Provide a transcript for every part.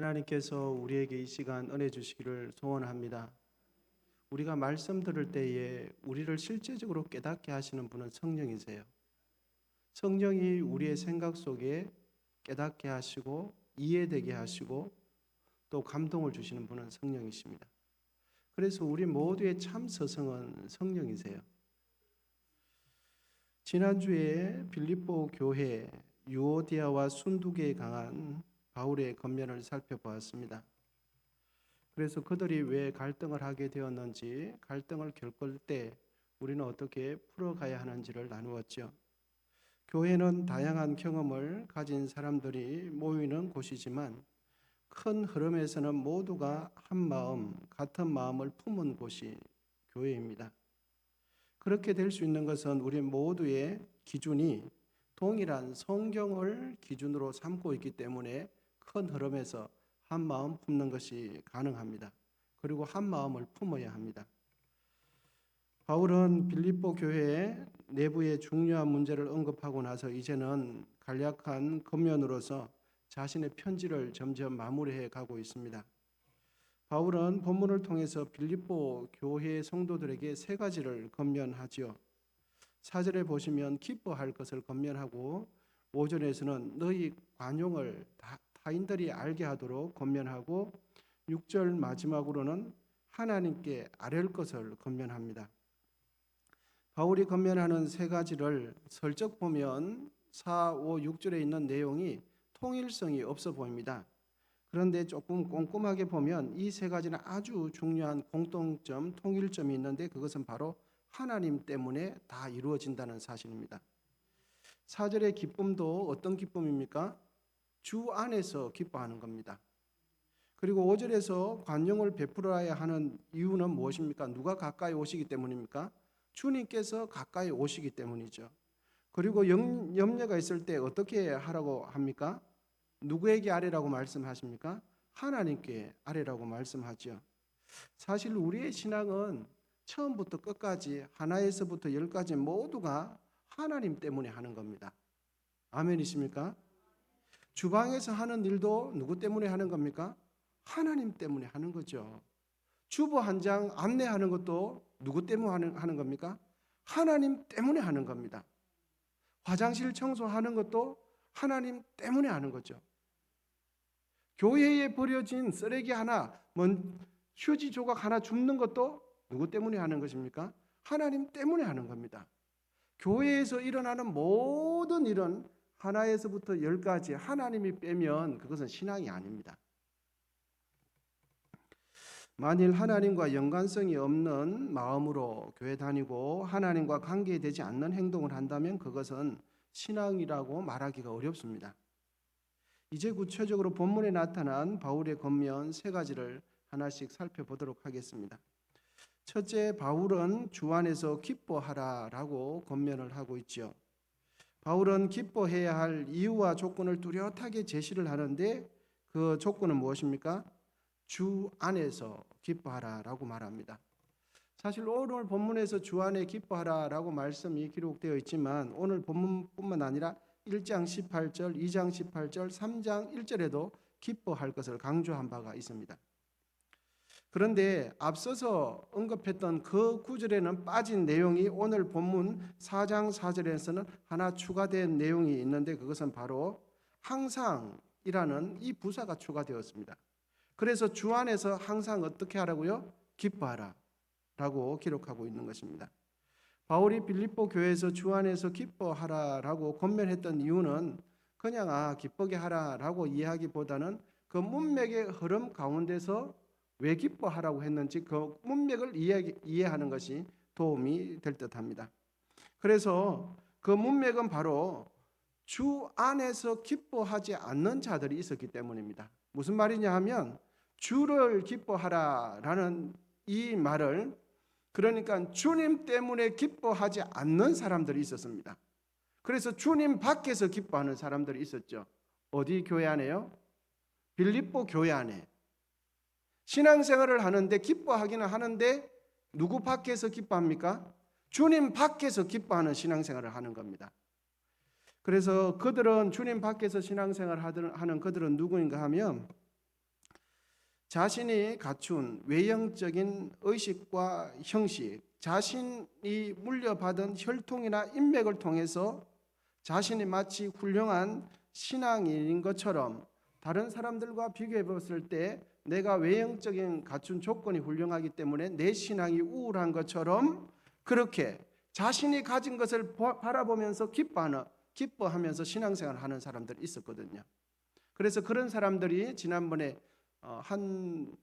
하나님께서 우리에게 이 시간 은혜 주시기를 소원합니다. 우리가 말씀 들을 때에 우리를 실제적으로 깨닫게 하시는 분은 성령이세요. 성령이 우리의 생각 속에 깨닫게 하시고 이해되게 하시고 또 감동을 주시는 분은 성령이십니다. 그래서 우리 모두의 참 스승은 성령이세요. 지난주에 빌립보 교회 유오디아와 순두개에 강한 바울의 권면을 살펴보았습니다. 그래서 그들이 왜 갈등을 하게 되었는지, 갈등을 겪을 때 우리는 어떻게 풀어가야 하는지를 나누었죠. 교회는 다양한 경험을 가진 사람들이 모이는 곳이지만 큰 흐름에서는 모두가 한 마음, 같은 마음을 품은 곳이 교회입니다. 그렇게 될 수 있는 것은 우리 모두의 기준이 동일한 성경을 기준으로 삼고 있기 때문에 큰 흐름에서 한 마음 품는 것이 가능합니다. 그리고 한 마음을 품어야 합니다. 바울은 빌립보 교회의 내부의 중요한 문제를 언급하고 나서 이제는 간략한 겉면으로서 자신의 편지를 점점 마무리해 가고 있습니다. 바울은 본문을 통해서 빌립보 교회 성도들에게 세 가지를 권면하지요. 4절에 보시면 기뻐할 것을 권면하고 5절에서는 너희 관용을 타인들이 알게 하도록 권면하고 6절 마지막으로는 하나님께 아뢰을 것을 권면합니다. 바울이 권면하는 세 가지를 슬쩍 보면 4, 5, 6절에 있는 내용이 통일성이 없어 보입니다. 그런데 조금 꼼꼼하게 보면 이 세 가지는 아주 중요한 공통점, 통일점이 있는데 그것은 바로 하나님 때문에 다 이루어진다는 사실입니다. 4절의 기쁨도 어떤 기쁨입니까? 주 안에서 기뻐하는 겁니다. 그리고 5절에서 관용을 베풀어야 하는 이유는 무엇입니까? 누가 가까이 오시기 때문입니까? 주님께서 가까이 오시기 때문이죠. 그리고 염려가 있을 때 어떻게 하라고 합니까? 누구에게 아뢰라고 말씀하십니까? 하나님께 아뢰라고 말씀하죠. 사실 우리의 신앙은 처음부터 끝까지 하나에서부터 열까지 모두가 하나님 때문에 하는 겁니다. 아멘이십니까? 주방에서 하는 일도 누구 때문에 하는 겁니까? 하나님 때문에 하는 거죠. 주보 한 장 안내하는 것도 누구 때문에 하는 겁니까? 하나님 때문에 하는 겁니다. 화장실 청소하는 것도 하나님 때문에 하는 거죠. 교회에 버려진 쓰레기 하나, 휴지 조각 하나 줍는 것도 누구 때문에 하는 것입니까? 하나님 때문에 하는 겁니다. 교회에서 일어나는 모든 일은 하나에서부터 열까지 하나님이 빼면 그것은 신앙이 아닙니다. 만일 하나님과 연관성이 없는 마음으로 교회 다니고 하나님과 관계되지 않는 행동을 한다면 그것은 신앙이라고 말하기가 어렵습니다. 이제 구체적으로 본문에 나타난 바울의 권면 세 가지를 하나씩 살펴보도록 하겠습니다. 첫째, 바울은 주 안에서 기뻐하라라고 권면을 하고 있죠. 바울은 기뻐해야 할 이유와 조건을 뚜렷하게 제시를 하는데 그 조건은 무엇입니까? 주 안에서 기뻐하라라고 말합니다. 사실 오늘 본문에서 주 안에 기뻐하라라고 말씀이 기록되어 있지만 오늘 본문뿐만 아니라 1장 18절, 2장 18절, 3장 1절에도 기뻐할 것을 강조한 바가 있습니다. 그런데 앞서서 언급했던 그 구절에는 빠진 내용이 오늘 본문 4장 4절에서는 하나 추가된 내용이 있는데 그것은 바로 항상이라는 이 부사가 추가되었습니다. 그래서 주 안에서 항상 어떻게 하라고요? 기뻐하라 라고 기록하고 있는 것입니다. 바울이 빌립보 교회에서 주 안에서 기뻐하라라고 권면했던 이유는 그냥 기쁘게 하라라고 이해하기보다는 그 문맥의 흐름 가운데서 왜 기뻐하라고 했는지 그 문맥을 이해하는 것이 도움이 될 듯합니다. 그래서 그 문맥은 바로 주 안에서 기뻐하지 않는 자들이 있었기 때문입니다. 무슨 말이냐 하면 주를 기뻐하라라는 이 말을 그러니까 주님 때문에 기뻐하지 않는 사람들이 있었습니다. 그래서 주님 밖에서 기뻐하는 사람들이 있었죠. 어디 교회 안에요? 빌립보 교회 안에. 신앙생활을 하는데 기뻐하기는 하는데 누구 밖에서 기뻐합니까? 주님 밖에서 기뻐하는 신앙생활을 하는 겁니다. 그래서 그들은 주님 밖에서 신앙생활을 하는 그들은 누구인가 하면 자신이 갖춘 외형적인 의식과 형식, 자신이 물려받은 혈통이나 인맥을 통해서 자신이 마치 훌륭한 신앙인인 것처럼 다른 사람들과 비교해 봤을 때 내가 외형적인 갖춘 조건이 훌륭하기 때문에 내 신앙이 우월한 것처럼 그렇게 자신이 가진 것을 바라보면서 기뻐하면서 신앙생활을 하는 사람들이 있었거든요. 그래서 그런 사람들이 지난번에 한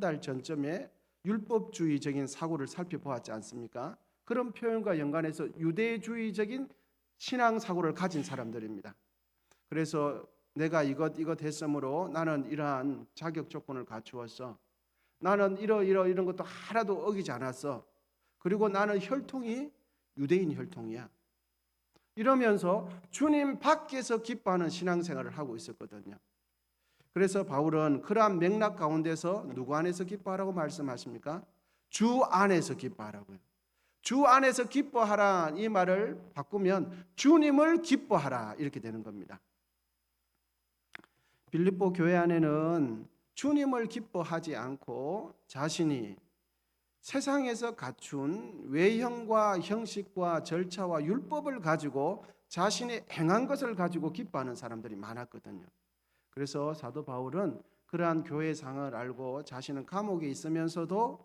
달 전쯤에 율법주의적인 사고를 살펴보았지 않습니까? 그런 표현과 연관해서 유대주의적인 신앙 사고를 가진 사람들입니다. 그래서 내가 이것 했으므로 나는 이러한 자격 조건을 갖추었어. 나는 이런 것도 하나도 어기지 않았어. 그리고 나는 혈통이 유대인 혈통이야. 이러면서 주님 밖에서 기뻐하는 신앙생활을 하고 있었거든요. 그래서 바울은 그러한 맥락 가운데서 누구 안에서 기뻐하라고 말씀하십니까? 주 안에서 기뻐하라고요. 주 안에서 기뻐하라 이 말을 바꾸면 주님을 기뻐하라 이렇게 되는 겁니다. 빌립보 교회 안에는 주님을 기뻐하지 않고 자신이 세상에서 갖춘 외형과 형식과 절차와 율법을 가지고 자신이 행한 것을 가지고 기뻐하는 사람들이 많았거든요. 그래서 사도 바울은 그러한 교회 상을 알고 자신은 감옥에 있으면서도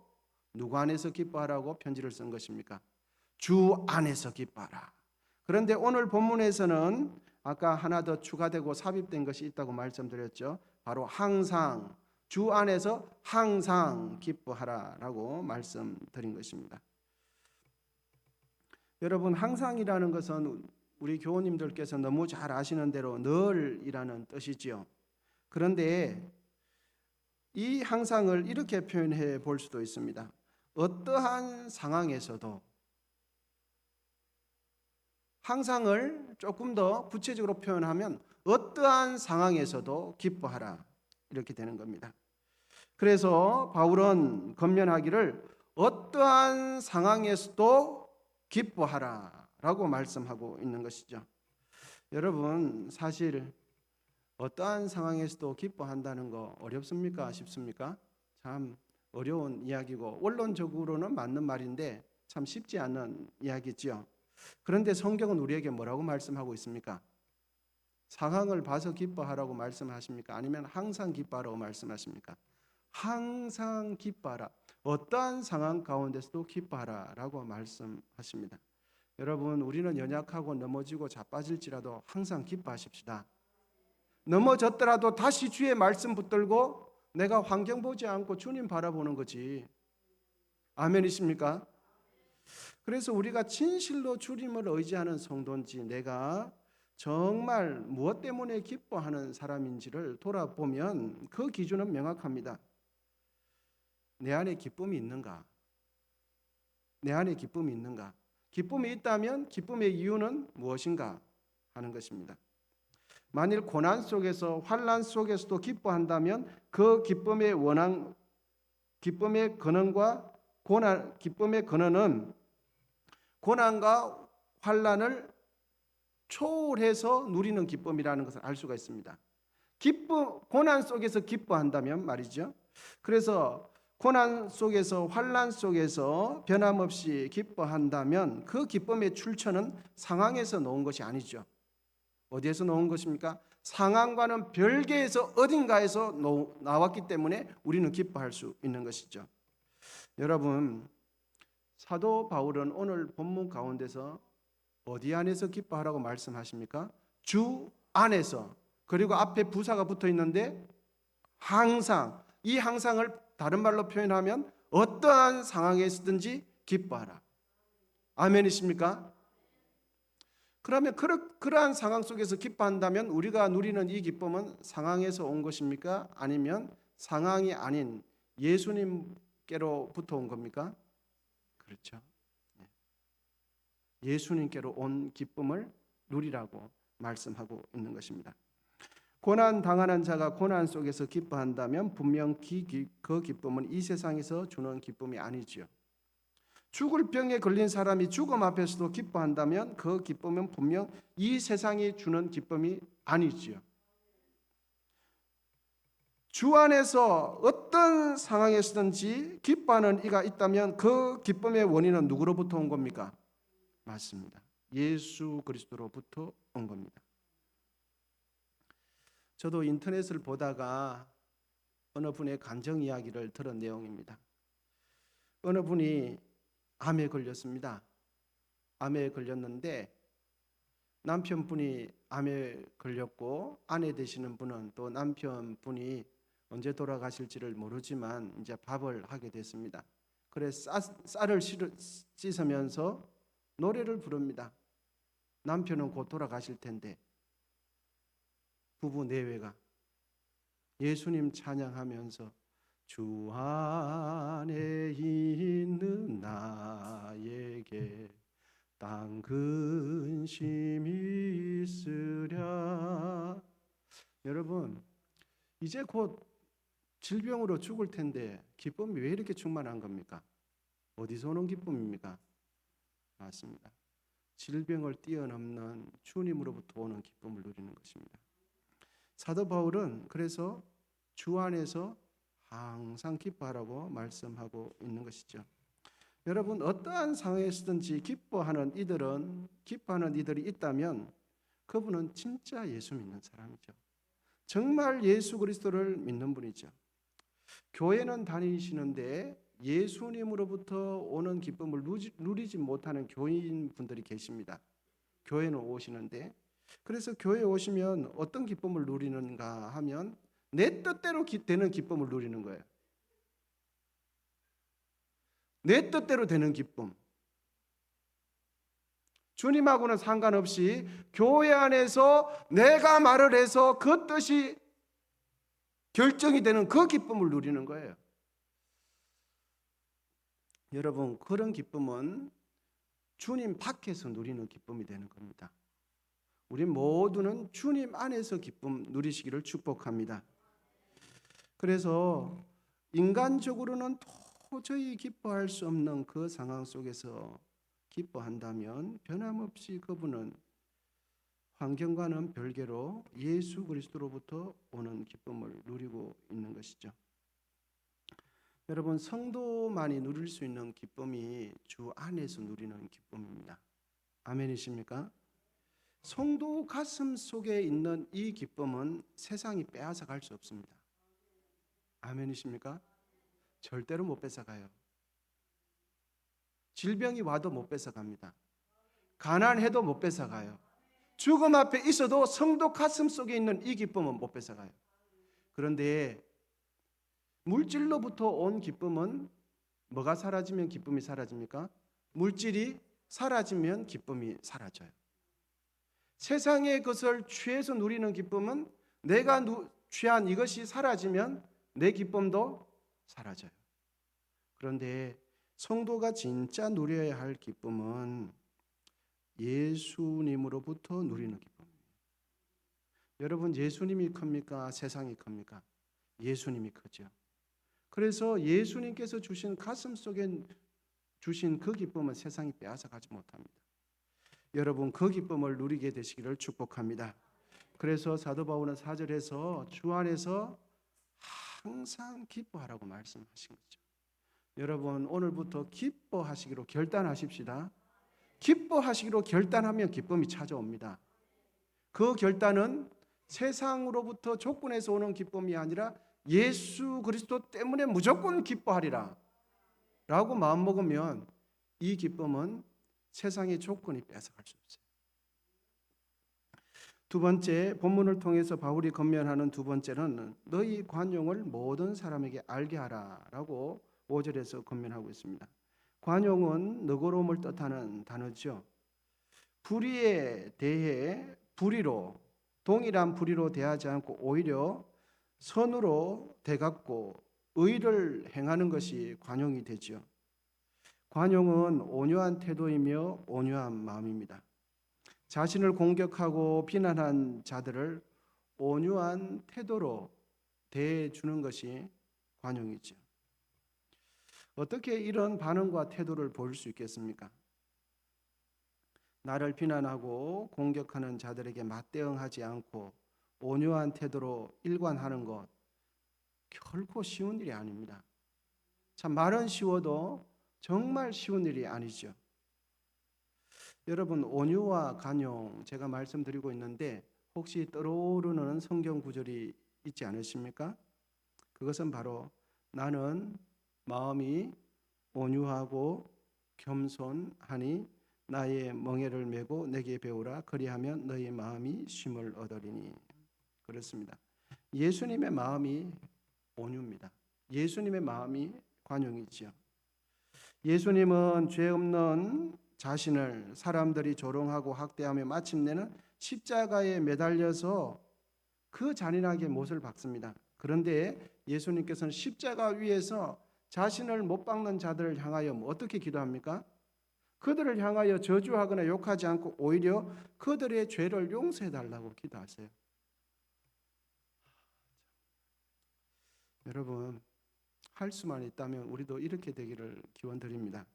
누구 안에서 기뻐하라고 편지를 쓴 것입니까? 주 안에서 기뻐하라. 그런데 오늘 본문에서는 아까 하나 더 추가되고 삽입된 것이 있다고 말씀드렸죠. 바로 항상, 주 안에서 항상 기뻐하라라고 말씀드린 것입니다. 여러분, 항상이라는 것은 우리 교우님들께서 너무 잘 아시는 대로 늘이라는 뜻이지요. 그런데 이 항상을 이렇게 표현해 볼 수도 있습니다. 어떠한 상황에서도, 항상을 조금 더 구체적으로 표현하면 어떠한 상황에서도 기뻐하라 이렇게 되는 겁니다. 그래서 바울은 권면하기를 어떠한 상황에서도 기뻐하라라고 말씀하고 있는 것이죠. 여러분, 사실 어떠한 상황에서도 기뻐한다는 거 어렵습니까? 쉽습니까? 참 어려운 이야기고 원론적으로는 맞는 말인데 참 쉽지 않은 이야기죠. 그런데 성경은 우리에게 뭐라고 말씀하고 있습니까? 상황을 봐서 기뻐하라고 말씀하십니까? 아니면 항상 기뻐하라고 말씀하십니까? 항상 기뻐하라. 어떠한 상황 가운데서도 기뻐하라라고 말씀하십니다. 여러분, 우리는 연약하고 넘어지고 자빠질지라도 항상 기뻐하십시다. 넘어졌더라도 다시 주의 말씀 붙들고 내가 환경 보지 않고 주님 바라보는 거지. 아멘이십니까? 그래서 우리가 진실로 주님을 의지하는 성도인지, 내가 정말 무엇 때문에 기뻐하는 사람인지를 돌아보면 그 기준은 명확합니다. 내 안에 기쁨이 있는가? 내 안에 기쁨이 있는가? 기쁨이 있다면 기쁨의 이유는 무엇인가 하는 것입니다. 만일 고난 속에서, 환난 속에서도 기뻐한다면 그 기쁨의 근원은 고난과 환난을 초월해서 누리는 기쁨이라는 것을 알 수가 있습니다. 고난 속에서 기뻐한다면 말이죠. 그래서 고난 속에서, 환난 속에서 변함없이 기뻐한다면 그 기쁨의 출처는 상황에서 놓은 것이 아니죠. 어디에서 놓은 것입니까? 상황과는 별개에서 어딘가에서 나왔기 때문에 우리는 기뻐할 수 있는 것이죠. 여러분, 사도 바울은 오늘 본문 가운데서 어디 안에서 기뻐하라고 말씀하십니까? 주 안에서. 그리고 앞에 부사가 붙어 있는데 항상, 이 항상을 다른 말로 표현하면 어떠한 상황에서든지 기뻐하라. 아멘이십니까? 그러면 그러한 상황 속에서 기뻐한다면 우리가 누리는 이 기쁨은 상황에서 온 것입니까? 아니면 상황이 아닌 예수님께로부터 온 겁니까? 그렇죠. 예수님께로 온 기쁨을 누리라고 말씀하고 있는 것입니다. 고난 당하는 자가 고난 속에서 기뻐한다면 분명 그 기쁨은 이 세상에서 주는 기쁨이 아니지요. 죽을 병에 걸린 사람이 죽음 앞에서도 기뻐한다면 그 기쁨은 분명 이 세상이 주는 기쁨이 아니지요. 주 안에서 어떤 상황에서든지 기뻐하는 이가 있다면 그 기쁨의 원인은 누구로부터 온 겁니까? 맞습니다. 예수 그리스도로부터 온 겁니다. 저도 인터넷을 보다가 어느 분의 간증 이야기를 들은 내용입니다. 어느 분이 암에 걸렸습니다. 암에 걸렸는데 남편분이 암에 걸렸고 아내 되시는 분은 또 남편분이 언제 돌아가실지를 모르지만 이제 밥을 하게 됐습니다. 그래서 쌀을 씻으면서 노래를 부릅니다. 남편은 곧 돌아가실 텐데 부부 내외가 예수님 찬양하면서 주 안에 있는 나에게 땅 근심이 있으랴. 여러분, 이제 곧 질병으로 죽을 텐데 기쁨이 왜 이렇게 충만한 겁니까? 어디서 오는 기쁨입니까? 맞습니다. 질병을 뛰어넘는 주님으로부터 오는 기쁨을 누리는 것입니다. 사도 바울은 그래서 주 안에서 항상 기뻐하라고 말씀하고 있는 것이죠. 여러분, 어떠한 상황에서든지 기뻐하는 이들이 있다면 그분은 진짜 예수 믿는 사람이죠. 정말 예수 그리스도를 믿는 분이죠. 교회는 다니시는데 예수님으로부터 오는 기쁨을 누리지 못하는 교인분들이 계십니다. 교회는 오시는데, 그래서 교회에 오시면 어떤 기쁨을 누리는가 하면 내 뜻대로 되는 기쁨을 누리는 거예요. 내 뜻대로 되는 기쁨. 주님하고는 상관없이 교회 안에서 내가 말을 해서 그 뜻이 결정이 되는 그 기쁨을 누리는 거예요. 여러분, 그런 기쁨은 주님 밖에서 누리는 기쁨이 되는 겁니다. 우리 모두는 주님 안에서 기쁨 누리시기를 축복합니다. 그래서 인간적으로는 도저히 기뻐할 수 없는 그 상황 속에서 기뻐한다면 변함없이 그분은 환경과는 별개로 예수 그리스도로부터 오는 기쁨을 누리고 있는 것이죠. 여러분, 성도만이 누릴 수 있는 기쁨이 주 안에서 누리는 기쁨입니다. 아멘이십니까? 성도 가슴 속에 있는 이 기쁨은 세상이 빼앗아 갈 수 없습니다. 아멘이십니까? 절대로 못 뺏어가요. 질병이 와도 못 뺏어갑니다. 가난해도 못 뺏어가요. 죽음 앞에 있어도 성도 가슴 속에 있는 이 기쁨은 못 뺏어가요. 그런데 물질로부터 온 기쁨은 뭐가 사라지면 기쁨이 사라집니까? 물질이 사라지면 기쁨이 사라져요. 세상의 것을 취해서 누리는 기쁨은 내가 취한 이것이 사라지면 내 기쁨도 사라져요. 그런데 성도가 진짜 누려야 할 기쁨은 예수님으로부터 누리는 기쁨이에요. 여러분, 예수님이 큽니까? 세상이 큽니까? 예수님이 크죠. 그래서 예수님께서 주신 가슴 속에 주신 그 기쁨은 세상이 빼앗아가지 못합니다. 여러분, 그 기쁨을 누리게 되시기를 축복합니다. 그래서 사도 바울은 4절에서 주 안에서 항상 기뻐하라고 말씀하신 거죠. 여러분, 오늘부터 기뻐하시기로 결단하십시다. 기뻐하시기로 결단하면 기쁨이 찾아옵니다. 그 결단은 세상으로부터 조건에서 오는 기쁨이 아니라 예수 그리스도 때문에 무조건 기뻐하리라 라고 마음먹으면 이 기쁨은 세상의 조건이 뺏어갈 수 없어요. 두 번째, 본문을 통해서 바울이 권면하는 두 번째는 너희 관용을 모든 사람에게 알게 하라라고 5절에서 권면하고 있습니다. 관용은 너그러움을 뜻하는 단어죠. 불의에 대해 불의로, 동일한 불의로 대하지 않고 오히려 선으로 대갚고 의를 행하는 것이 관용이 되죠. 관용은 온유한 태도이며 온유한 마음입니다. 자신을 공격하고 비난한 자들을 온유한 태도로 대해주는 것이 관용이죠. 어떻게 이런 반응과 태도를 보일 수 있겠습니까? 나를 비난하고 공격하는 자들에게 맞대응하지 않고 온유한 태도로 일관하는 것, 결코 쉬운 일이 아닙니다. 참 말은 쉬워도 정말 쉬운 일이 아니죠. 여러분, 온유와 간용 제가 말씀드리고 있는데 혹시 떠오르는 성경 구절이 있지 않으십니까? 그것은 바로 나는 마음이 온유하고 겸손하니 나의 멍에를 메고 내게 배우라. 그리하면 너희 마음이 쉼을 얻으리니. 그렇습니다. 예수님의 마음이 온유입니다. 예수님의 마음이 관용이지요. 예수님은 죄 없는 자신을 사람들이 조롱하고 학대하며 마침내는 십자가에 매달려서 그 잔인하게 못을 박습니다. 그런데 예수님께서는 십자가 위에서 자신을 못 박는 자들을 향하여 어떻게 기도합니까? 그들을 향하여 저주하거나 욕하지 않고 오히려 그들의 죄를 용서해 달라고 기도하세요. 여러분, 할 수만 있다면 우리도 이렇게 되기를 기원드립니다.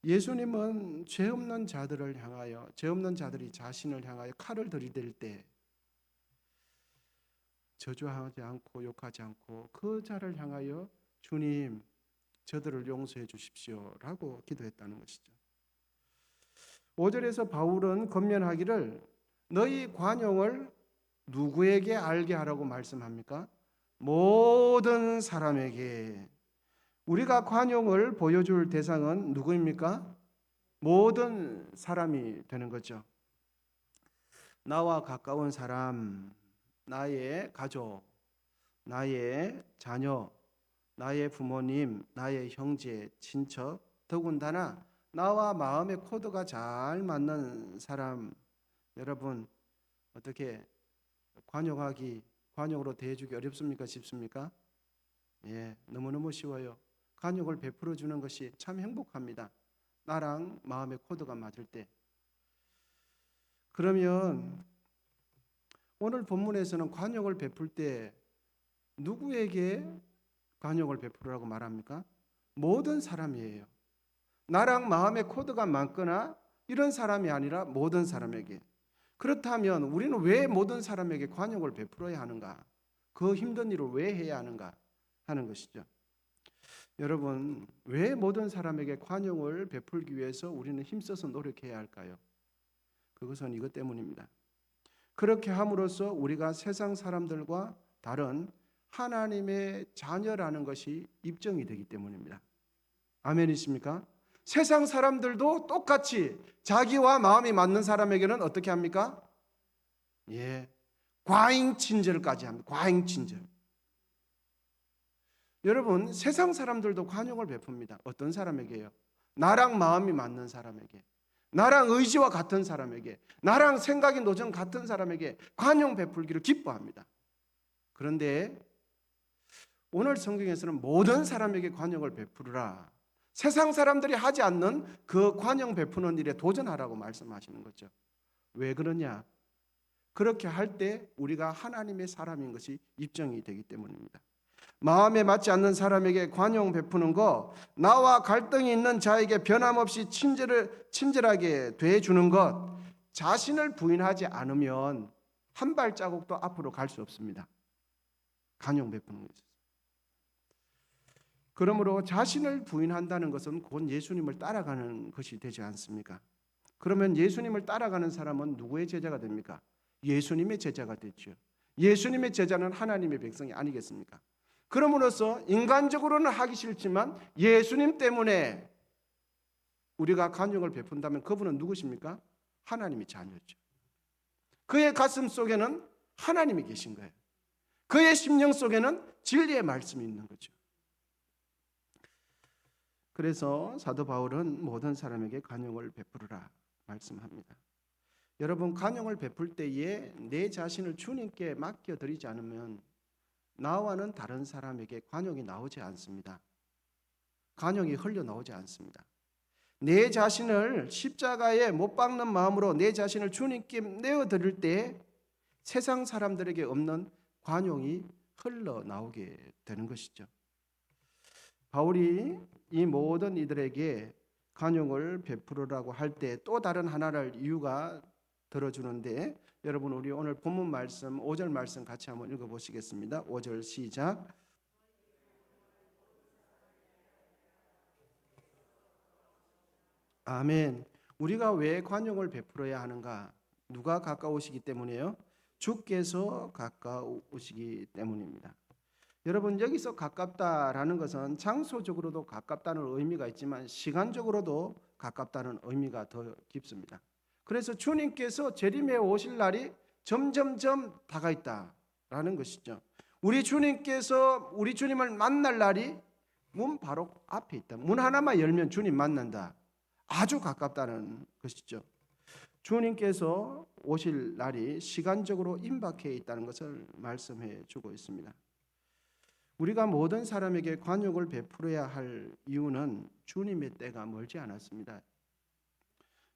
예수님은 죄 없는 자들을 향하여, 죄 없는 자들이 자신을 향하여 칼을 들이댈 때 저주하지 않고 욕하지 않고 그 자를 향하여 주님, 저들을 용서해 주십시오 라고 기도했다는 것이죠. 5절에서 바울은 권면하기를 너희 관용을 누구에게 알게 하라고 말씀합니까? 모든 사람에게. 우리가 관용을 보여줄 대상은 누구입니까? 모든 사람이 되는 거죠. 나와 가까운 사람, 나의 가족, 나의 자녀, 나의 부모님, 나의 형제, 친척, 더군다나 나와 마음의 코드가 잘 맞는 사람, 여러분 어떻게 관용으로 대해주기 어렵습니까? 쉽습니까? 예, 너무너무 쉬워요. 관용을 베풀어 주는 것이 참 행복합니다. 나랑 마음의 코드가 맞을 때. 그러면 오늘 본문에서는 관용을 베풀 때 누구에게 관용을 베풀으라고 말합니까? 모든 사람이에요. 나랑 마음의 코드가 맞거나 이런 사람이 아니라 모든 사람에게. 그렇다면 우리는 왜 모든 사람에게 관용을 베풀어야 하는가? 그 힘든 일을 왜 해야 하는가 하는 것이죠. 여러분, 왜 모든 사람에게 관용을 베풀기 위해서 우리는 힘써서 노력해야 할까요? 그것은 이것 때문입니다. 그렇게 함으로써 우리가 세상 사람들과 다른 하나님의 자녀라는 것이 입증이 되기 때문입니다. 아멘이십니까? 세상 사람들도 똑같이 자기와 마음이 맞는 사람에게는 어떻게 합니까? 예, 과잉친절까지 합니다. 과잉친절. 여러분, 세상 사람들도 관용을 베풉니다. 어떤 사람에게요? 나랑 마음이 맞는 사람에게, 나랑 의지와 같은 사람에게, 나랑 생각이 노정 같은 사람에게 관용 베풀기를 기뻐합니다. 그런데 오늘 성경에서는 모든 사람에게 관용을 베푸라. 세상 사람들이 하지 않는 그 관용 베푸는 일에 도전하라고 말씀하시는 거죠. 왜 그러냐? 그렇게 할 때 우리가 하나님의 사람인 것이 입증이 되기 때문입니다. 마음에 맞지 않는 사람에게 관용 베푸는 것, 나와 갈등이 있는 자에게 변함없이 친절하게 대해주는 것, 자신을 부인하지 않으면 한 발자국도 앞으로 갈 수 없습니다. 관용 베푸는 것이. 그러므로 자신을 부인한다는 것은 곧 예수님을 따라가는 것이 되지 않습니까? 그러면 예수님을 따라가는 사람은 누구의 제자가 됩니까? 예수님의 제자가 되죠. 예수님의 제자는 하나님의 백성이 아니겠습니까? 그러므로서 인간적으로는 하기 싫지만 예수님 때문에 우리가 관용을 베푼다면 그분은 누구십니까? 하나님의 자녀죠. 그의 가슴 속에는 하나님이 계신 거예요. 그의 심령 속에는 진리의 말씀이 있는 거죠. 그래서 사도 바울은 모든 사람에게 관용을 베푸르라 말씀합니다. 여러분, 관용을 베풀 때에 내 자신을 주님께 맡겨드리지 않으면 나와는 다른 사람에게 관용이 나오지 않습니다. 관용이 흘러나오지 않습니다. 내 자신을 십자가에 못 박는 마음으로 내 자신을 주님께 내어드릴 때 세상 사람들에게 없는 관용이 흘러나오게 되는 것이죠. 바울이 이 모든 이들에게 관용을 베풀으라고 할 때 또 다른 하나를 이유가 들어주는데, 여러분 우리 오늘 본문 말씀 5절 말씀 같이 한번 읽어보시겠습니다. 5절 시작. 아멘. 우리가 왜 관용을 베풀어야 하는가? 누가 가까우시기 때문이에요? 주께서 가까우시기 때문입니다. 여러분, 여기서 가깝다라는 것은 장소적으로도 가깝다는 의미가 있지만 시간적으로도 가깝다는 의미가 더 깊습니다. 그래서 주님께서 재림에 오실 날이 점점점 다가 있다라는 것이죠. 우리 주님께서 우리 주님을 만날 날이 문 바로 앞에 있다. 문 하나만 열면 주님 만난다. 아주 가깝다는 것이죠. 주님께서 오실 날이 시간적으로 임박해 있다는 것을 말씀해 주고 있습니다. 우리가 모든 사람에게 관용을 베풀어야 할 이유는 주님의 때가 멀지 않았습니다.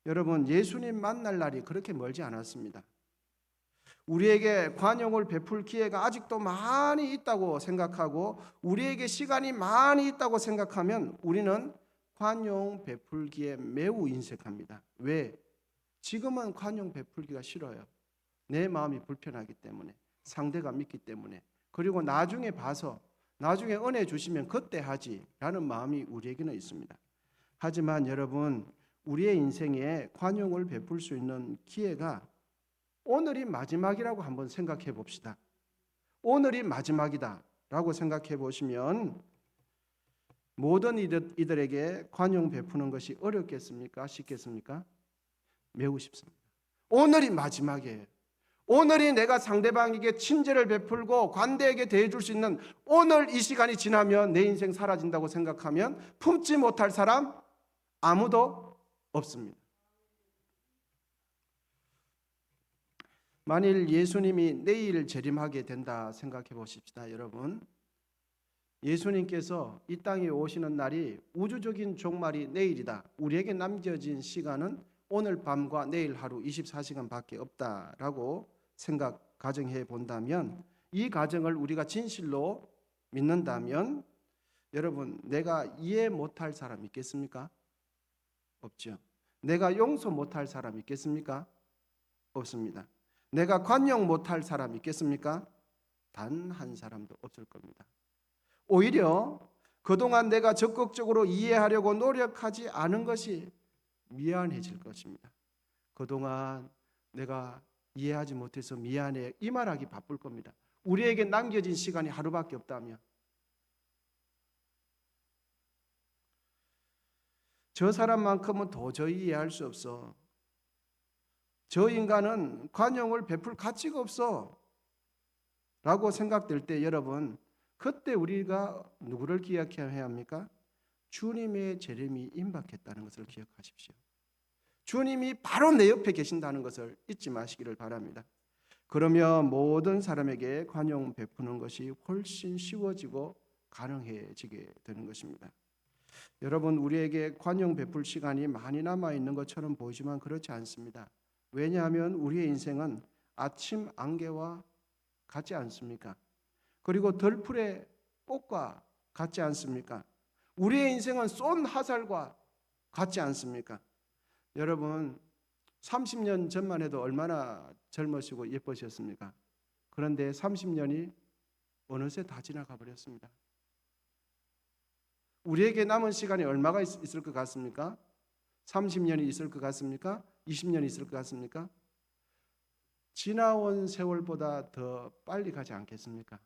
여러분, 예수님 만날 날이 그렇게 멀지 않았습니다. 우리에게 관용을 베풀 기회가 아직도 많이 있다고 생각하고 우리에게 시간이 많이 있다고 생각하면 우리는 관용 베풀기에 매우 인색합니다. 왜? 지금은 관용 베풀기가 싫어요. 내 마음이 불편하기 때문에, 상대가 믿기 때문에, 그리고 나중에 봐서 나중에 은혜 주시면 그때 하지라는 마음이 우리에게는 있습니다. 하지만 여러분, 우리의 인생에 관용을 베풀 수 있는 기회가 오늘이 마지막이라고 한번 생각해 봅시다. 오늘이 마지막이다 라고 생각해 보시면 모든 이들에게 관용 베푸는 것이 어렵겠습니까? 쉽겠습니까? 매우 쉽습니다. 오늘이 마지막이에요. 오늘이 내가 상대방에게 친절을 베풀고 관대하게 대해줄 수 있는 오늘 이 시간이 지나면 내 인생 사라진다고 생각하면 품지 못할 사람 아무도 없습니다. 만일 예수님이 내일 재림하게 된다 생각해 보십시다. 여러분, 예수님께서 이 땅에 오시는 날이 우주적인 종말이 내일이다. 우리에게 남겨진 시간은 오늘 밤과 내일 하루 24시간밖에 없다라고 가정해 본다면, 이 가정을 우리가 진실로 믿는다면 여러분, 내가 이해 못할 사람 있겠습니까? 없죠. 내가 용서 못할 사람 있겠습니까? 없습니다. 내가 관용 못할 사람 있겠습니까? 단 한 사람도 없을 겁니다. 오히려 그동안 내가 적극적으로 이해하려고 노력하지 않은 것이 미안해질 것입니다. 그동안 내가 이해하지 못해서 미안해, 이 말하기 바쁠 겁니다. 우리에게 남겨진 시간이 하루밖에 없다면, 저 사람만큼은 도저히 이해할 수 없어, 저 인간은 관용을 베풀 가치가 없어 라고 생각될 때, 여러분, 그때 우리가 누구를 기억해야 합니까? 주님의 재림이 임박했다는 것을 기억하십시오. 주님이 바로 내 옆에 계신다는 것을 잊지 마시기를 바랍니다. 그러면 모든 사람에게 관용 베푸는 것이 훨씬 쉬워지고 가능해지게 되는 것입니다. 여러분, 우리에게 관용 베풀 시간이 많이 남아 있는 것처럼 보이지만 그렇지 않습니다. 왜냐하면 우리의 인생은 아침 안개와 같지 않습니까? 그리고 덜풀의 꽃과 같지 않습니까? 우리의 인생은 쏜 화살과 같지 않습니까? 여러분, 30년 전만 해도 얼마나 젊으시고 예쁘셨습니까? 그런데 30년이 어느새 다 지나가 버렸습니다. 우리에게 남은 시간이 얼마가 있을 것 같습니까? 30년이 있을 것 같습니까? 20년이 있을 것 같습니까? 지나온 세월보다 더 빨리 가지 않겠습니까?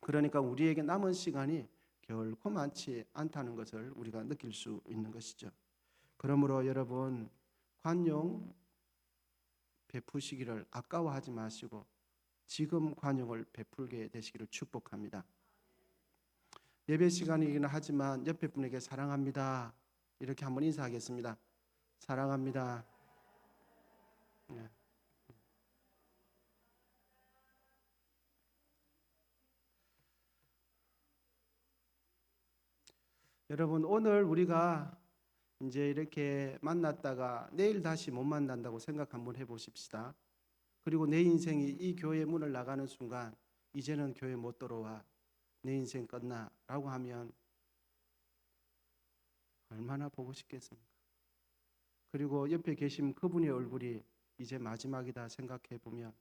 그러니까 우리에게 남은 시간이 결코 많지 않다는 것을 우리가 느낄 수 있는 것이죠. 그러므로 여러분, 관용 베푸시기를 아까워하지 마시고 지금 관용을 베풀게 되시기를 축복합니다. 예배 시간이긴 하지만 옆에 분에게 사랑합니다 이렇게 한번 인사하겠습니다. 사랑합니다. 네. 여러분, 오늘 우리가 이제 이렇게 만났다가 내일 다시 못 만난다고 생각 한번 해보십시다. 그리고 내 인생이 이 교회 문을 나가는 순간 이제는 교회 못 들어와, 내 인생 끝나 라고 하면 얼마나 보고 싶겠습니까? 그리고 옆에 계신 그분의 얼굴이 이제 마지막이다 생각해 보면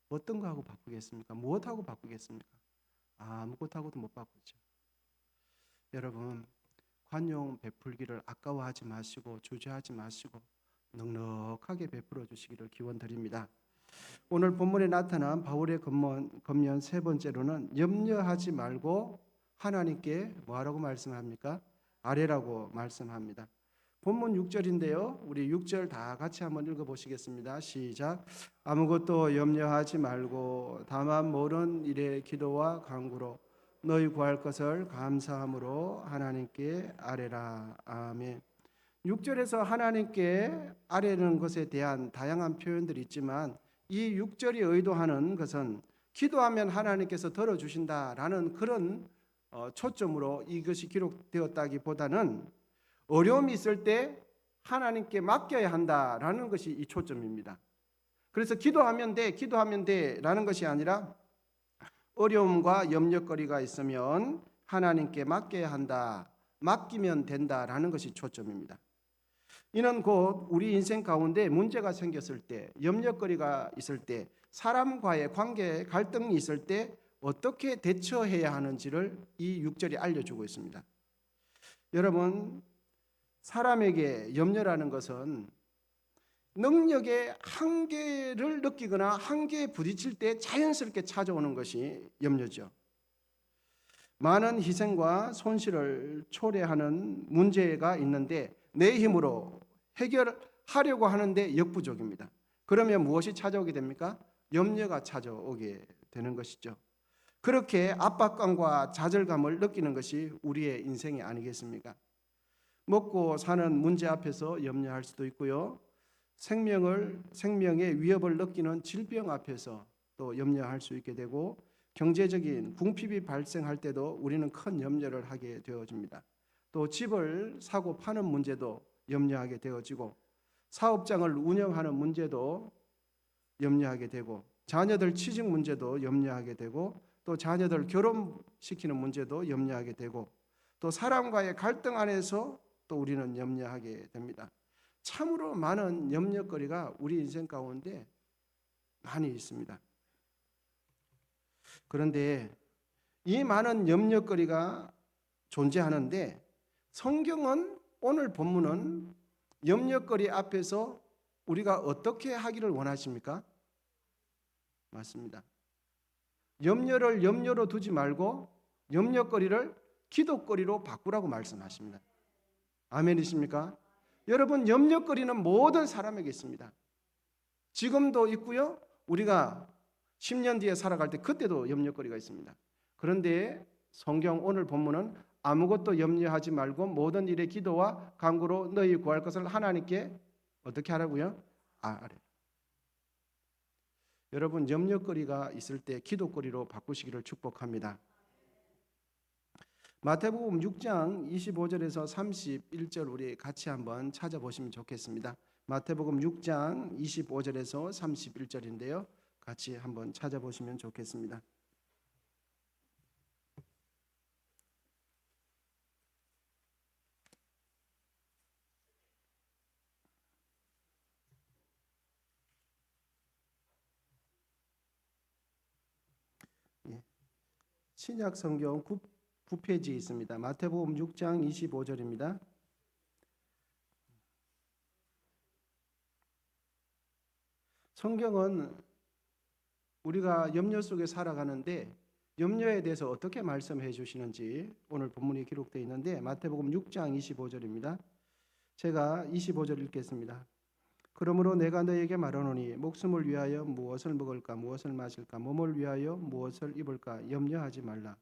어떤 거 하고 바꾸겠습니까? 무엇하고 바꾸겠습니까? 아무것하고도 못 바꾸죠. 여러분, 관용 베풀기를 아까워하지 마시고 주저하지 마시고 넉넉하게 베풀어 주시기를 기원드립니다. 오늘 본문에 나타난 바울의 검면 세 번째로는 염려하지 말고 하나님께 뭐하라고 말씀합니까? 아뢰라고 말씀합니다. 본문 6절인데요. 우리 6절 다 같이 한번 읽어보시겠습니다. 시작. 아무것도 염려하지 말고 다만 모든 일에 기도와 간구로 너희 구할 것을 감사함으로 하나님께 아뢰라. 아멘. 6절에서 하나님께 아뢰는 것에 대한 다양한 표현들이 있지만 이 6절이 의도하는 것은 기도하면 하나님께서 들어주신다라는 그런 초점으로 이것이 기록되었다기보다는 어려움이 있을 때 하나님께 맡겨야 한다라는 것이 이 초점입니다. 그래서 기도하면 돼 라는 것이 아니라 어려움과 염려거리가 있으면 하나님께 맡겨야 한다, 맡기면 된다라는 것이 초점입니다. 이는 곧 우리 인생 가운데 문제가 생겼을 때, 염려거리가 있을 때, 사람과의 관계 갈등이 있을 때 어떻게 대처해야 하는지를 이 6절이 알려주고 있습니다. 여러분, 사람에게 염려라는 것은 능력의 한계를 느끼거나 한계에 부딪힐 때 자연스럽게 찾아오는 것이 염려죠. 많은 희생과 손실을 초래하는 문제가 있는데 내 힘으로 해결하려고 하는데 역부족입니다. 그러면 무엇이 찾아오게 됩니까? 염려가 찾아오게 되는 것이죠. 그렇게 압박감과 좌절감을 느끼는 것이 우리의 인생이 아니겠습니까? 먹고 사는 문제 앞에서 염려할 수도 있고요. 생명의 위협을 느끼는 질병 앞에서 또 염려할 수 있게 되고, 경제적인 궁핍이 발생할 때도 우리는 큰 염려를 하게 되어집니다. 또 집을 사고 파는 문제도 염려하게 되어지고, 사업장을 운영하는 문제도 염려하게 되고, 자녀들 취직 문제도 염려하게 되고, 또 자녀들 결혼시키는 문제도 염려하게 되고, 또 사람과의 갈등 안에서 또 우리는 염려하게 됩니다. 참으로 많은 염려거리가 우리 인생 가운데 많이 있습니다. 그런데 이 많은 염려거리가 존재하는데 성경은, 오늘 본문은 염려거리 앞에서 우리가 어떻게 하기를 원하십니까? 맞습니다. 염려를 염려로 두지 말고 염려거리를 기도거리로 바꾸라고 말씀하십니다. 아멘이십니까? 여러분, 염려거리는 모든 사람에게 있습니다. 지금도 있고요. 우리가 10년 뒤에 살아갈 때 그때도 염려거리가 있습니다. 그런데 성경 오늘 본문은 아무것도 염려하지 말고 모든 일에 기도와 간구로 너희 구할 것을 하나님께 어떻게 하라고요? 아뢰. 여러분, 염려거리가 있을 때 기도거리로 바꾸시기를 축복합니다. 마태복음 6장 25절에서 31절 우리 같이 한번 찾아보시면 좋겠습니다. 마태복음 6장 25절에서 31절인데요. 같이 한번 찾아보시면 좋겠습니다. 신약 성경 9페이지에 있습니다. 마태복음 6장 25절입니다. 성경은 우리가 염려 속에 살아가는데 염려에 대해서 어떻게 말씀해 주시는지 오늘 본문에 기록되어 있는데 마태복음 6장 25절입니다. 제가 25절 읽겠습니다. 그러므로 내가 너에게 말하노니 목숨을 위하여 무엇을 먹을까 무엇을 마실까 몸을 위하여 무엇을 입을까 염려하지 말라.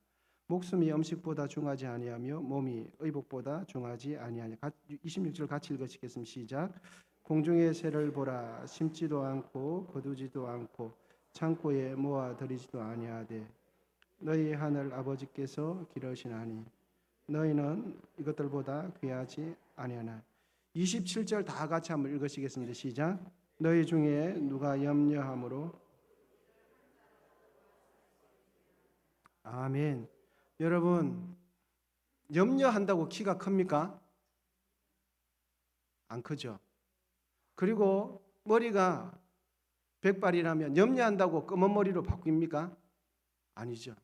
목숨이 음식보다 중하지 아니하며 몸이 의복보다 중하지 아니하냐. 26절 같이 읽으시겠습니다. 시작. 공중의 새를 보라. 심지도 않고 거두지도 않고 창고에 모아들이지도 아니하되 너희 하늘 아버지께서 기르시나니 너희는 이것들보다 귀하지 아니하나. 27절 다 같이 한번 읽으시겠습니다. 시작. 너희 중에 누가 염려함으로. 아멘. 여러분, 염려한다고 키가 큽니까? 안 크죠. 그리고 머리가 백발이라면 염려한다고 검은 머리로 바뀝니까? 아니죠.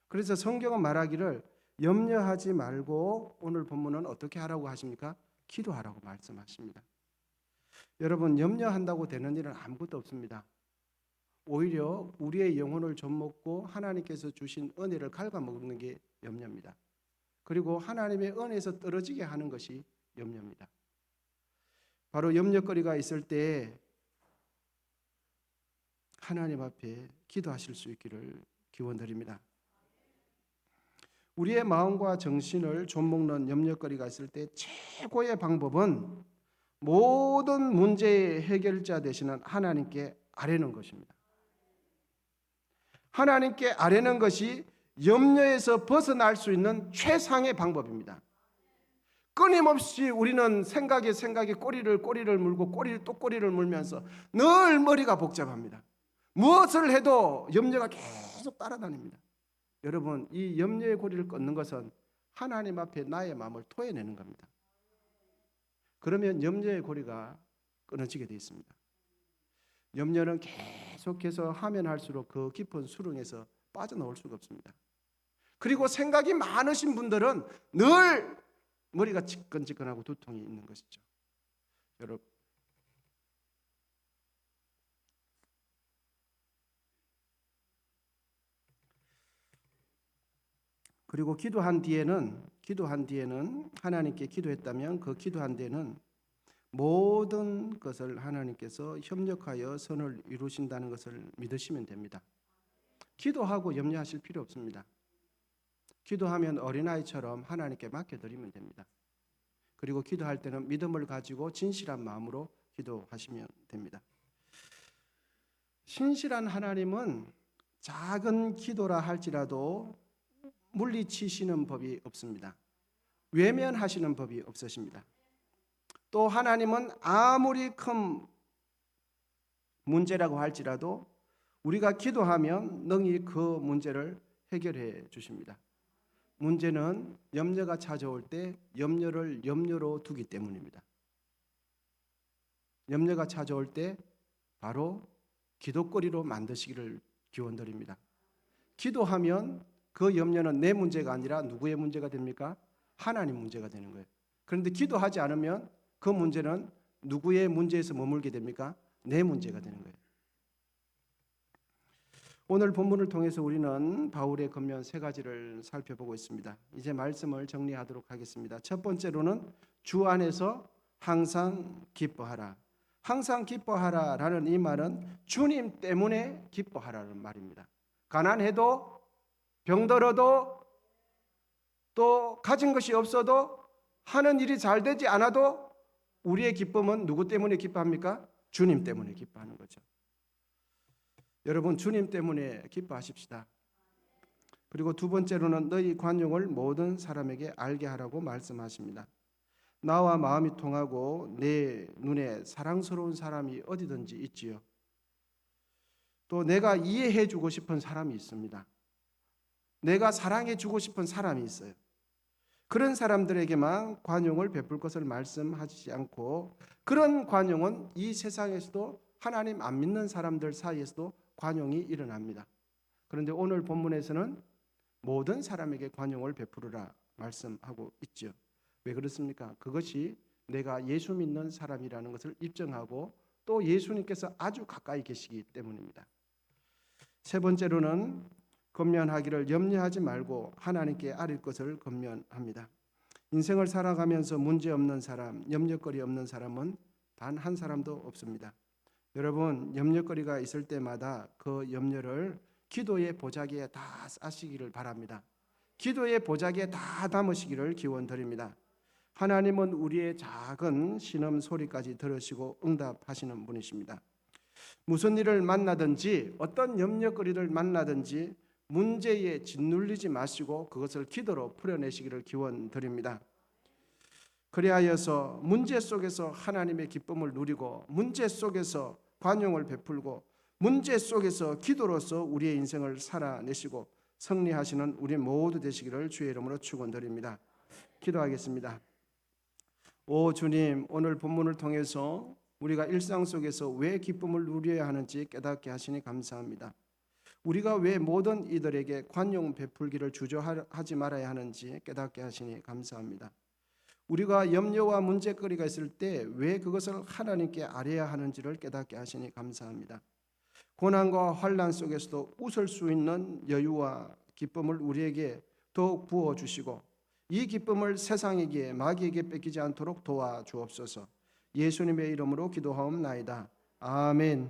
그래서 성경은 말하기를 염려하지 말고 오늘 본문은 어떻게 하라고 하십니까? 기도하라고 말씀하십니다. 여러분, 염려한다고 되는 일은 아무것도 없습니다. 오히려 우리의 영혼을 좀먹고 하나님께서 주신 은혜를 갉아먹는 게 염려입니다. 그리고 하나님의 은혜에서 떨어지게 하는 것이 염려입니다. 바로 염려거리가 있을 때 하나님 앞에 기도하실 수 있기를 기원드립니다. 우리의 마음과 정신을 좀먹는 염려거리가 있을 때 최고의 방법은 모든 문제의 해결자 되시는 하나님께 아뢰는 것입니다. 하나님께 아뢰는 것이 염려에서 벗어날 수 있는 최상의 방법입니다. 끊임없이 우리는 생각에 꼬리를 물고 꼬리를 물면서 늘 머리가 복잡합니다. 무엇을 해도 염려가 계속 따라다닙니다. 여러분, 이 염려의 고리를 끊는 것은 하나님 앞에 나의 마음을 토해내는 겁니다. 그러면 염려의 고리가 끊어지게 되어 있습니다. 염려는 계속해서 하면 할수록 그 깊은 수렁에서 빠져나올 수가 없습니다. 그리고 생각이 많으신 분들은 늘 머리가 지끈지끈하고 두통이 있는 것이죠. 여러분, 그리고 기도한 뒤에는 하나님께 기도했다면 그 기도한 뒤에는 모든 것을 하나님께서 협력하여 선을 이루신다는 것을 믿으시면 됩니다. 기도하고 염려하실 필요 없습니다. 기도하면 어린아이처럼 하나님께 맡겨드리면 됩니다. 그리고 기도할 때는 믿음을 가지고 진실한 마음으로 기도하시면 됩니다. 신실한 하나님은 작은 기도라 할지라도 물리치시는 법이 없습니다. 외면하시는 법이 없으십니다. 또 하나님은 아무리 큰 문제라고 할지라도 우리가 기도하면 능히 그 문제를 해결해 주십니다. 문제는 염려가 찾아올 때 염려를 염려로 두기 때문입니다. 염려가 찾아올 때 바로 기도거리로 만드시기를 기원드립니다. 기도하면 그 염려는 내 문제가 아니라 누구의 문제가 됩니까? 하나님 문제가 되는 거예요. 그런데 기도하지 않으면 그 문제는 누구의 문제에서 머물게 됩니까? 내 문제가 되는 거예요. 오늘 본문을 통해서 우리는 바울의 권면 3가지를 살펴보고 있습니다. 이제 말씀을 정리하도록 하겠습니다. 첫 번째로는 주 안에서 항상 기뻐하라. 항상 기뻐하라라는 이 말은 주님 때문에 기뻐하라는 말입니다. 가난해도 병들어도 또 가진 것이 없어도 하는 일이 잘 되지 않아도 우리의 기쁨은 누구 때문에 기뻐합니까? 주님 때문에 기뻐하는 거죠. 여러분, 주님 때문에 기뻐하십시다. 그리고 두 번째로는 너희 관용을 모든 사람에게 알게 하라고 말씀하십니다. 나와 마음이 통하고 내 눈에 사랑스러운 사람이 어디든지 있지요. 또 내가 이해해 주고 싶은 사람이 있습니다. 내가 사랑해 주고 싶은 사람이 있어요. 그런 사람들에게만 관용을 베풀 것을 말씀하시지 않고 그런 관용은 이 세상에서도 하나님 안 믿는 사람들 사이에서도 관용이 일어납니다. 그런데 오늘 본문에서는 모든 사람에게 관용을 베푸르라 말씀하고 있죠. 왜 그렇습니까? 그것이 내가 예수 믿는 사람이라는 것을 입증하고 또 예수님께서 아주 가까이 계시기 때문입니다. 세 번째로는 권면하기를 염려하지 말고 하나님께 아뢰 것을 권면합니다. 인생을 살아가면서 문제없는 사람, 염려거리 없는 사람은 단 한 사람도 없습니다. 여러분, 염려거리가 있을 때마다 그 염려를 기도의 보자기에 다 싸시기를 바랍니다. 기도의 보자기에 다 담으시기를 기원드립니다. 하나님은 우리의 작은 신음 소리까지 들으시고 응답하시는 분이십니다. 무슨 일을 만나든지 어떤 염려거리를 만나든지 문제에 짓눌리지 마시고 그것을 기도로 풀어내시기를 기원드립니다. 그리하여서 문제 속에서 하나님의 기쁨을 누리고 문제 속에서 관용을 베풀고 문제 속에서 기도로서 우리의 인생을 살아내시고 승리하시는 우리 모두 되시기를 주의 이름으로 축원드립니다. 기도하겠습니다. 오 주님, 오늘 본문을 통해서 우리가 일상 속에서 왜 기쁨을 누려야 하는지 깨닫게 하시니 감사합니다. 우리가 왜 모든 이들에게 관용 베풀기를 주저하지 말아야 하는지 깨닫게 하시니 감사합니다. 우리가 염려와 문제거리가 있을 때 왜 그것을 하나님께 아뢰야 하는지를 깨닫게 하시니 감사합니다. 고난과 환난 속에서도 웃을 수 있는 여유와 기쁨을 우리에게 더욱 부어주시고 이 기쁨을 세상에게 마귀에게 뺏기지 않도록 도와주옵소서. 예수님의 이름으로 기도하옵나이다. 아멘.